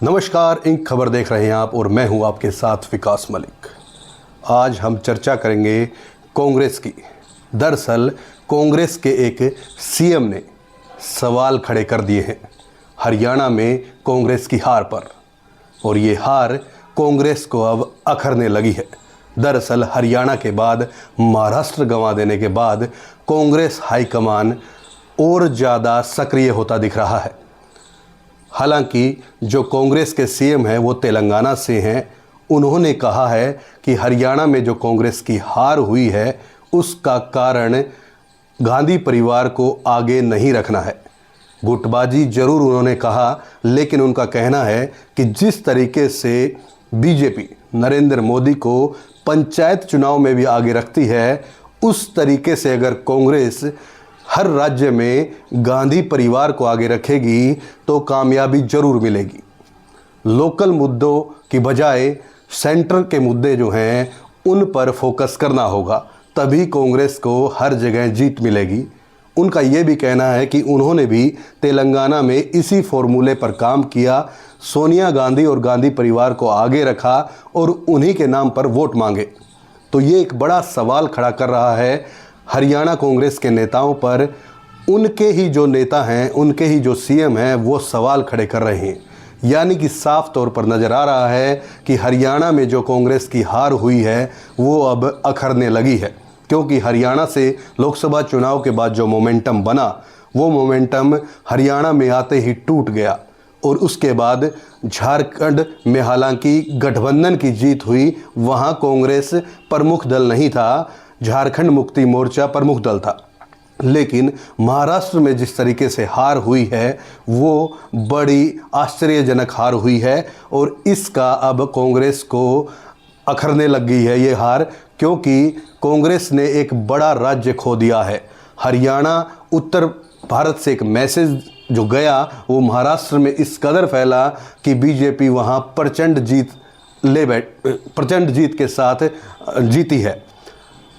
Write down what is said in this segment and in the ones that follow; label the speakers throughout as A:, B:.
A: नमस्कार, इंक खबर देख रहे हैं आप और मैं हूं आपके साथ विकास मलिक। आज हम चर्चा करेंगे कांग्रेस की। दरअसल कांग्रेस के एक सीएम ने सवाल खड़े कर दिए हैं हरियाणा में कांग्रेस की हार पर, और ये हार कांग्रेस को अब अखरने लगी है। दरअसल हरियाणा के बाद महाराष्ट्र गंवा देने के बाद कांग्रेस हाईकमान और ज़्यादा सक्रिय होता दिख रहा है। हालांकि जो कांग्रेस के सीएम हैं वो तेलंगाना से हैं। उन्होंने कहा है कि हरियाणा में जो कांग्रेस की हार हुई है उसका कारण गांधी परिवार को आगे नहीं रखना है। गुटबाजी जरूर उन्होंने कहा, लेकिन उनका कहना है कि जिस तरीके से बीजेपी नरेंद्र मोदी को पंचायत चुनाव में भी आगे रखती है, उस तरीके से अगर कांग्रेस हर राज्य में गांधी परिवार को आगे रखेगी तो कामयाबी जरूर मिलेगी। लोकल मुद्दों की बजाय सेंटर के मुद्दे जो हैं उन पर फोकस करना होगा, तभी कांग्रेस को हर जगह जीत मिलेगी। उनका ये भी कहना है कि उन्होंने भी तेलंगाना में इसी फॉर्मूले पर काम किया, सोनिया गांधी और गांधी परिवार को आगे रखा और उन्हीं के नाम पर वोट मांगे। तो ये एक बड़ा सवाल खड़ा कर रहा है हरियाणा कांग्रेस के नेताओं पर। उनके ही जो नेता हैं, उनके ही जो सीएम हैं, वो सवाल खड़े कर रहे हैं। यानी कि साफ तौर पर नज़र आ रहा है कि हरियाणा में जो कांग्रेस की हार हुई है वो अब अखरने लगी है, क्योंकि हरियाणा से लोकसभा चुनाव के बाद जो मोमेंटम बना वो मोमेंटम हरियाणा में आते ही टूट गया। और उसके बाद झारखंड में हालांकि गठबंधन की जीत हुई, वहाँ कांग्रेस प्रमुख दल नहीं था, झारखंड मुक्ति मोर्चा प्रमुख दल था। लेकिन महाराष्ट्र में जिस तरीके से हार हुई है वो बड़ी आश्चर्यजनक हार हुई है, और इसका अब कांग्रेस को अखरने लग गई है ये हार, क्योंकि कांग्रेस ने एक बड़ा राज्य खो दिया है। हरियाणा उत्तर भारत से एक मैसेज जो गया वो महाराष्ट्र में इस कदर फैला कि बीजेपी वहाँ प्रचंड जीत के साथ जीती है।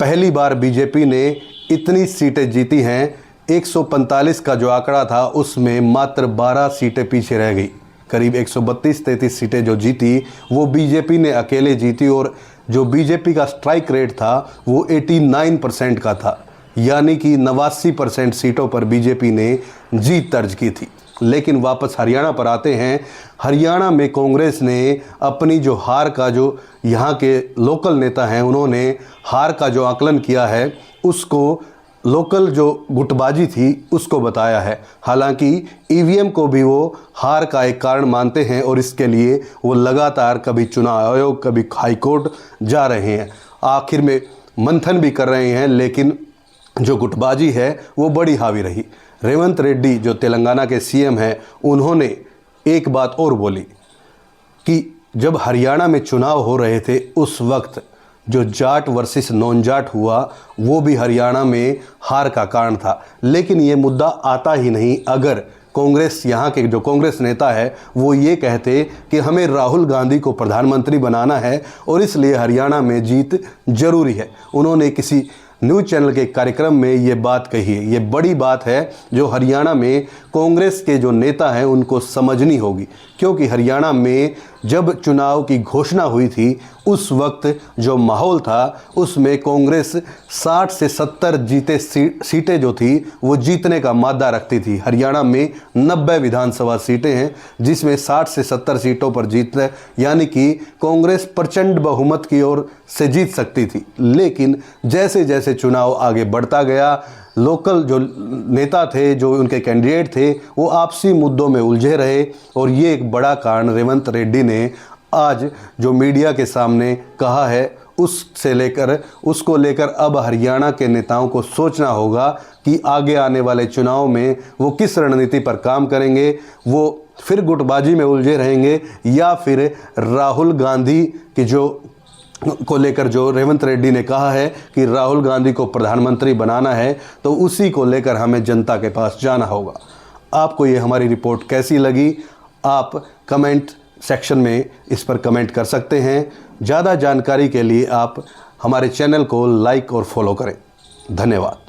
A: पहली बार बीजेपी ने इतनी सीटें जीती हैं। 145 का जो आंकड़ा था उसमें मात्र 12 सीटें पीछे रह गई। करीब 132-33 सीटें जो जीती वो बीजेपी ने अकेले जीती, और जो बीजेपी का स्ट्राइक रेट था वो 89% का था, यानी कि 89% सीटों पर बीजेपी ने जीत दर्ज की थी। लेकिन वापस हरियाणा पर आते हैं। हरियाणा में कांग्रेस ने अपनी जो हार का, जो यहाँ के लोकल नेता हैं उन्होंने हार का जो आकलन किया है उसको लोकल जो गुटबाजी थी उसको बताया है। हालांकि ईवीएम को भी वो हार का एक कारण मानते हैं, और इसके लिए वो लगातार कभी चुनाव आयोग कभी हाईकोर्ट जा रहे हैं, आखिर में मंथन भी कर रहे हैं। लेकिन जो गुटबाजी है वो बड़ी हावी रही। रेवंत रेड्डी जो तेलंगाना के सीएम हैं, उन्होंने एक बात और बोली कि जब हरियाणा में चुनाव हो रहे थे उस वक्त जो जाट वर्सेस नॉन जाट हुआ वो भी हरियाणा में हार का कारण था। लेकिन ये मुद्दा आता ही नहीं अगर कांग्रेस, यहाँ के जो कांग्रेस नेता है वो ये कहते कि हमें राहुल गांधी को प्रधानमंत्री बनाना है और इसलिए हरियाणा में जीत जरूरी है। उन्होंने किसी न्यूज़ चैनल के कार्यक्रम में ये बात कही है। ये बड़ी बात है जो हरियाणा में कांग्रेस के जो नेता हैं उनको समझनी होगी, क्योंकि हरियाणा में जब चुनाव की घोषणा हुई थी उस वक्त जो माहौल था उसमें कांग्रेस 60 से 70 जीते सीटें जो थी वो जीतने का मादा रखती थी। हरियाणा में 90 विधानसभा सीटें हैं जिसमें 60 से 70 सीटों पर जीत है, यानी कि कांग्रेस प्रचंड बहुमत की ओर से जीत सकती थी। लेकिन जैसे जैसे चुनाव आगे बढ़ता गया, लोकल जो नेता थे, जो उनके कैंडिडेट थे, वो आपसी मुद्दों में उलझे रहे, और ये एक बड़ा कारण रेवंत रेड्डी ने आज जो मीडिया के सामने कहा है उसको लेकर अब हरियाणा के नेताओं को सोचना होगा कि आगे आने वाले चुनाव में वो किस रणनीति पर काम करेंगे। वो फिर गुटबाजी में उलझे रहेंगे या फिर राहुल गांधी की को लेकर जो रेवंत रेड्डी ने कहा है कि राहुल गांधी को प्रधानमंत्री बनाना है, तो उसी को लेकर हमें जनता के पास जाना होगा। आपको ये हमारी रिपोर्ट कैसी लगी, आप कमेंट सेक्शन में इस पर कमेंट कर सकते हैं। ज़्यादा जानकारी के लिए आप हमारे चैनल को लाइक और फॉलो करें। धन्यवाद।